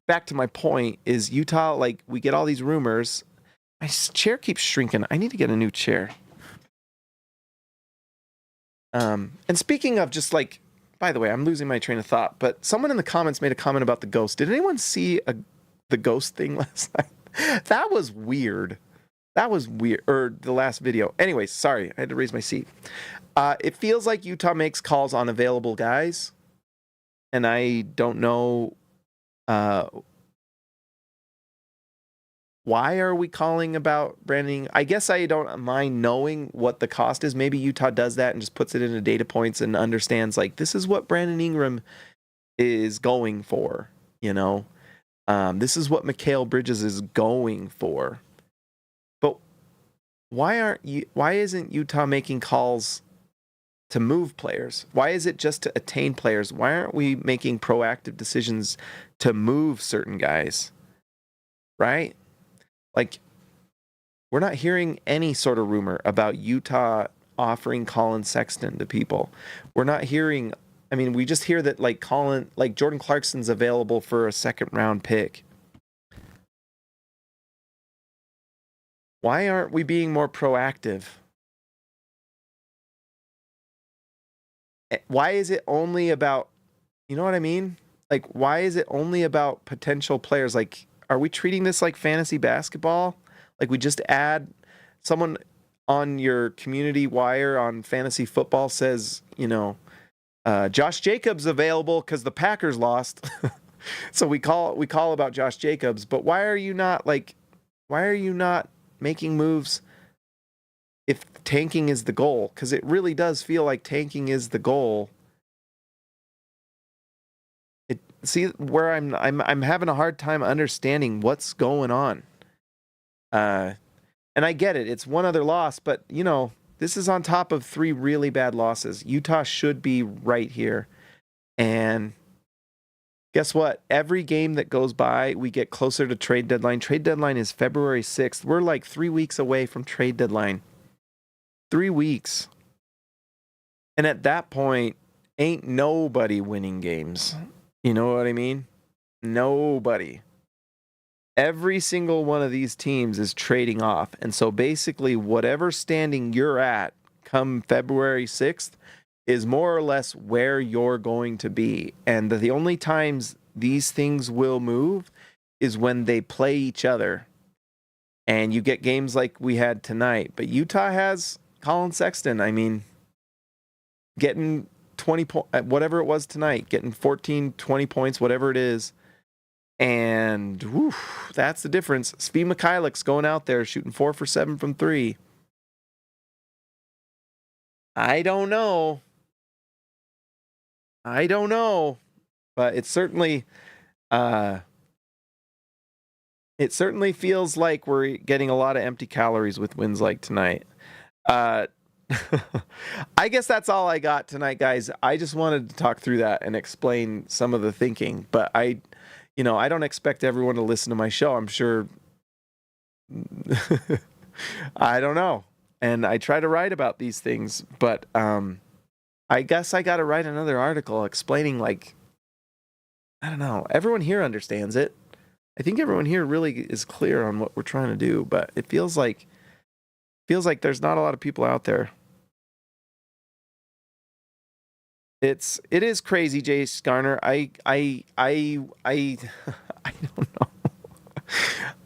back to my point is Utah, like, we get all these rumors. My chair keeps shrinking. I need to get a new chair. And speaking of just like, by the way, I'm losing my train of thought, but someone in the comments made a comment about the ghost. Did anyone see the ghost thing last night? That was weird. Or the last video. Anyways, sorry, I had to raise my seat. It feels like Utah makes calls on available guys, and I don't know why are we calling about Brandon? I guess I don't mind knowing what the cost is. Maybe Utah does that and just puts it into data points and understands, like, this is what Brandon Ingram is going for, you know? This is what Mikal Bridges is going for. But why isn't Utah making calls to move players? Why is it just to attain players? Why aren't we making proactive decisions to move certain guys? Right? Like, we're not hearing any sort of rumor about Utah offering Collier Sexton to people. We're not hearing, I mean, we just hear that like Jordan Clarkson's available for a second round pick. Why aren't we being more proactive? Why is it only about, you know what I mean? Like, why is it only about potential players? Like, are we treating this like fantasy basketball? Like, we just add someone on your community wire on fantasy football says, you know, Josh Jacobs available because the Packers lost. So we call about Josh Jacobs, but why are you not making moves if tanking is the goal? Because it really does feel like tanking is the goal. See where I'm having a hard time understanding what's going on. And I get it. It's one other loss, but you know, this is on top of 3 really bad losses. Utah should be right here. And guess what? Every game that goes by, we get closer to trade deadline. Trade deadline is February 6th. We're like 3 weeks away from trade deadline. 3 weeks. And at that point, ain't nobody winning games. You know what I mean? Nobody. Every single one of these teams is trading off. And so basically, whatever standing you're at come February 6th is more or less where you're going to be. And the only times these things will move is when they play each other. And you get games like we had tonight. But Utah has Collier Sexton. I mean, getting 20 points, whatever it was tonight, getting 14, 20 points, whatever it is. And whew, that's the difference. Svi Mikhailik's going out there shooting 4 for 7 from 3. I don't know. But it certainly feels like we're getting a lot of empty calories with wins like tonight. I guess that's all I got tonight, guys. I just wanted to talk through that and explain some of the thinking, but I don't expect everyone to listen to my show. I'm sure. I don't know. And I try to write about these things, but I guess I got to write another article explaining, like, I don't know. Everyone here understands it. I think everyone here really is clear on what we're trying to do, but it feels like Feels like there's not a lot of people out there. It is crazy, Jace Garner. I I don't know.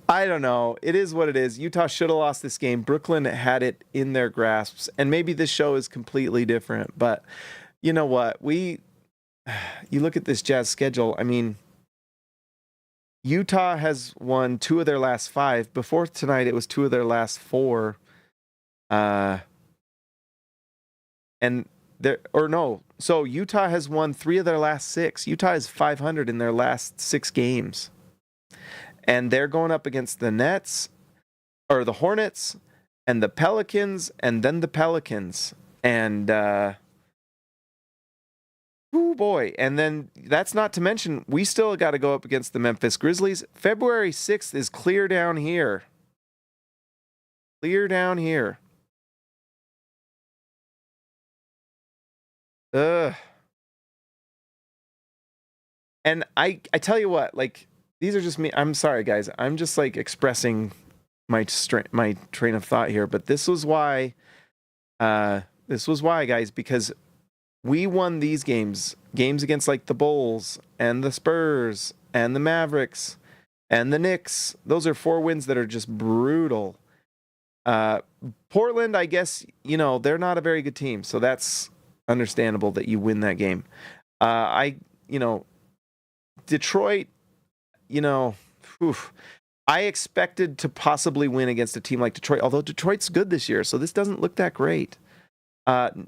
I don't know. It is what it is. Utah should have lost this game. Brooklyn had it in their grasps, and maybe this show is completely different. But you know what? You look at this Jazz schedule. I mean, Utah has won 2 of their last 5. Before tonight, it was 2 of their last 4. So Utah has won 3 of their last 6. Utah is 500 in their last 6 games. And they're going up against the Nets, or the Hornets, and the Pelicans, and then the Pelicans. And, oh boy. And then that's not to mention, we still got to go up against the Memphis Grizzlies. February 6th is clear down here. Clear down here. Ugh. And I tell you what, like, these are just me. I'm sorry, guys. I'm just like expressing my train of thought here. But this was why, guys, because we won these games against like the Bulls and the Spurs and the Mavericks and the Knicks. Those are 4 wins that are just brutal. Portland, I guess, they're not a very good team, so that's understandable that you win that game. Detroit, I expected to possibly win against a team like Detroit, although Detroit's good this year, so this doesn't look that great.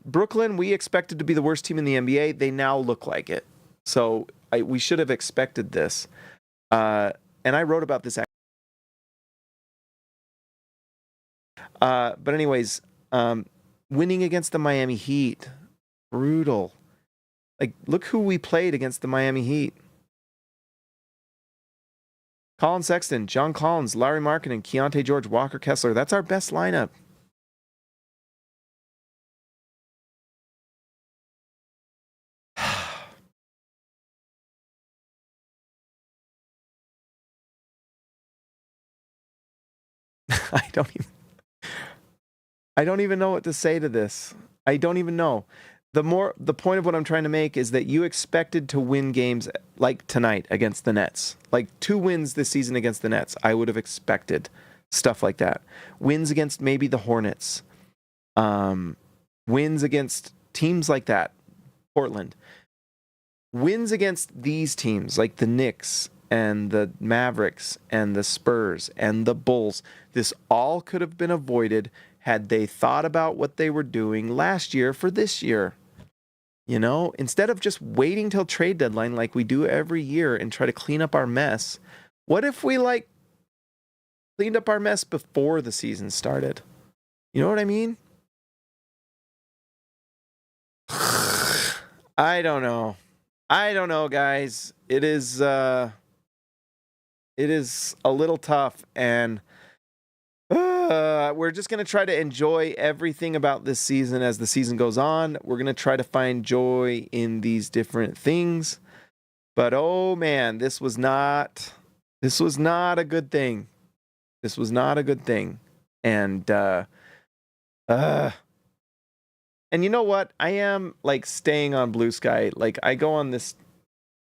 Brooklyn, we expected to be the worst team in the NBA. They now look like it. So we should have expected this. And I wrote about this. But anyways, winning against the Miami Heat, brutal. Like, look who we played against the Miami Heat. Collier and Sexton, John Collins, Larry Markkinen, Keontae George, Walker Kessler. That's our best lineup. I don't even know what to say to this. I don't even know. The point of what I'm trying to make is that you expected to win games like tonight against the Nets. Like 2 wins this season against the Nets. I would have expected stuff like that. Wins against maybe the Hornets. Wins against teams like that. Portland. Wins against these teams like the Knicks and the Mavericks and the Spurs and the Bulls. This all could have been avoided had they thought about what they were doing last year for this year. Instead of just waiting till trade deadline like we do every year and try to clean up our mess, what if we cleaned up our mess before the season started? You know what I mean? I don't know, guys. It is a little tough, and we're just going to try to enjoy everything about this season as the season goes on. We're going to try to find joy in these different things. But oh man, this was not a good thing. This was not a good thing. And you know what? I am like staying on Blue Sky. Like, I go on this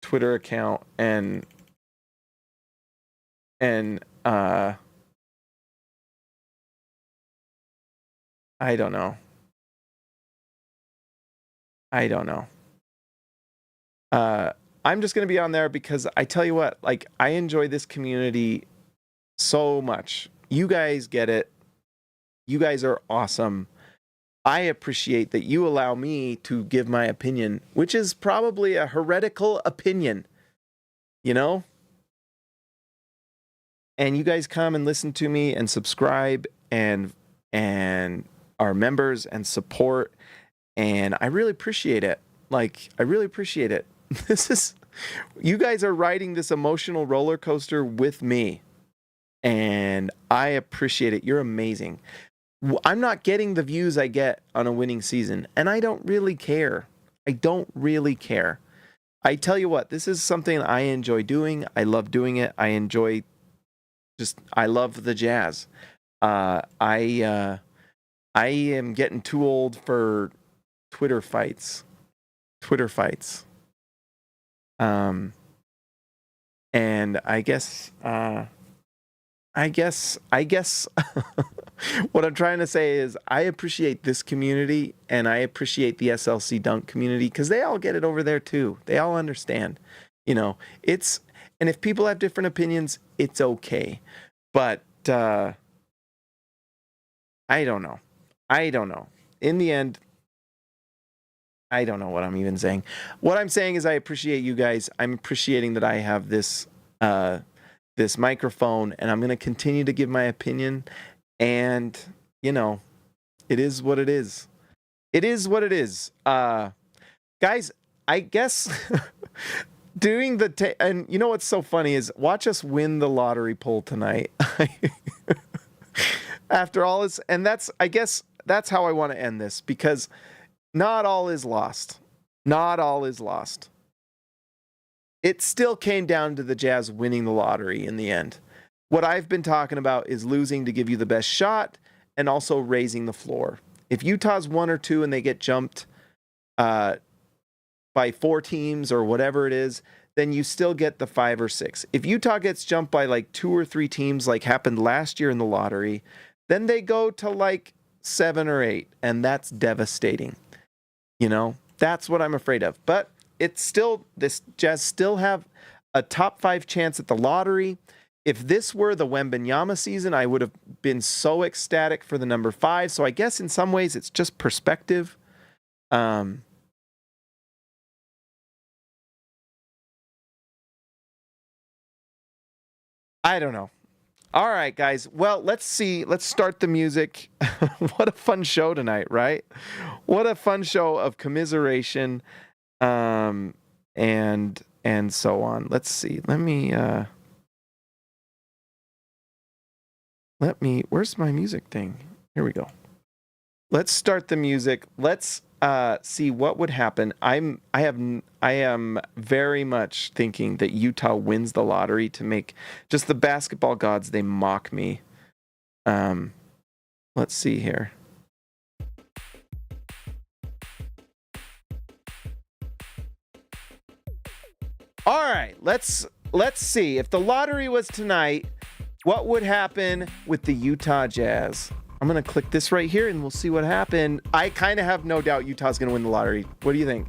Twitter account and I don't know. I'm just going to be on there because I tell you what, like, I enjoy this community so much. You guys get it. You guys are awesome. I appreciate that you allow me to give my opinion, which is probably a heretical opinion, And you guys come and listen to me and subscribe and are members and support, and I really appreciate it. Like, I really appreciate it. You guys are riding this emotional roller coaster with me, and I appreciate it. You're amazing. I'm not getting the views I get on a winning season, and I don't really care. I tell you what, this is something I enjoy doing. I love doing it. I love the Jazz. I am getting too old for Twitter fights. And I guess what I'm trying to say is I appreciate this community and I appreciate the SLC Dunk community because they all get it over there too. They all understand, and if people have different opinions, it's okay. But I don't know. In the end, I don't know what I'm even saying. What I'm saying is I appreciate you guys. I'm appreciating that I have this this microphone, and I'm going to continue to give my opinion. And, it is what it is. It is what it is. Guys, I guess doing and you know what's so funny is watch us win the lottery poll tonight. After all this, and I guess that's how I want to end this, because not all is lost. Not all is lost. It still came down to the Jazz winning the lottery in the end. What I've been talking about is losing to give you the best shot and also raising the floor. If Utah's 1 or 2 and they get jumped by 4 teams or whatever it is, then you still get the 5 or 6. If Utah gets jumped by like 2 or 3 teams like happened last year in the lottery, then they go to like 7 or 8, and that's devastating. That's what I'm afraid of. But it's still, this Jazz still have a top 5 chance at the lottery. If this were the Wembanyama season, I would have been so ecstatic for the number 5. So I guess in some ways it's just perspective. I don't know. All right, guys. Well, let's see. Let's start the music. What a fun show tonight, right? What a fun show of commiseration, and so on. Let's see. Where's my music thing? Here we go. Let's start the music. Let's see what would happen. I am very much thinking that Utah wins the lottery to make just the basketball gods, they mock me. Let's see here. All right, let's see. If the lottery was tonight, what would happen with the Utah Jazz? I'm going to click this right here and we'll see what happened. I kind of have no doubt Utah's going to win the lottery. What do you think?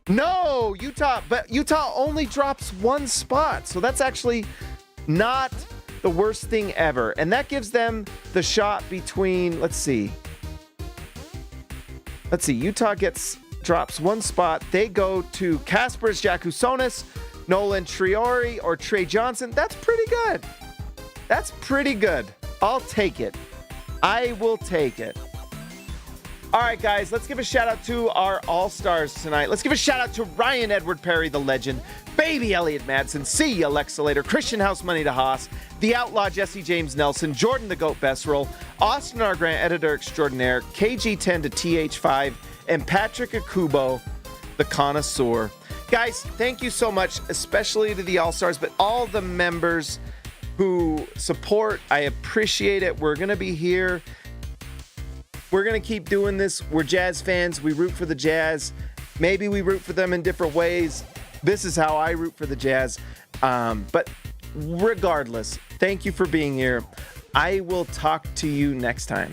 No, but Utah only drops 1 spot. So that's actually not the worst thing ever. And that gives them the shot between, let's see. Utah drops 1 spot. They go to Kasparas Jakusonis, Nolan Triori, or Trey Johnson. That's pretty good. I'll take it. I will take it. All right, guys, let's give a shout out to our All-Stars tonight. Let's give a shout out to Ryan Edward Perry, the legend, Baby Elliott Madsen, C. Alexa Later, Christian House Money to Haas, The Outlaw Jesse James Nelson, Jordan the Goat Besserell, Austin R. Grant, Editor Extraordinaire, KG10 to TH5, and Patrick Akubo, the Connoisseur. Guys, thank you so much, especially to the All-Stars, but all the members who support. I appreciate it. We're going to be here. We're going to keep doing this. We're Jazz fans. We root for the Jazz. Maybe we root for them in different ways. This is how I root for the Jazz. But regardless, thank you for being here. I will talk to you next time.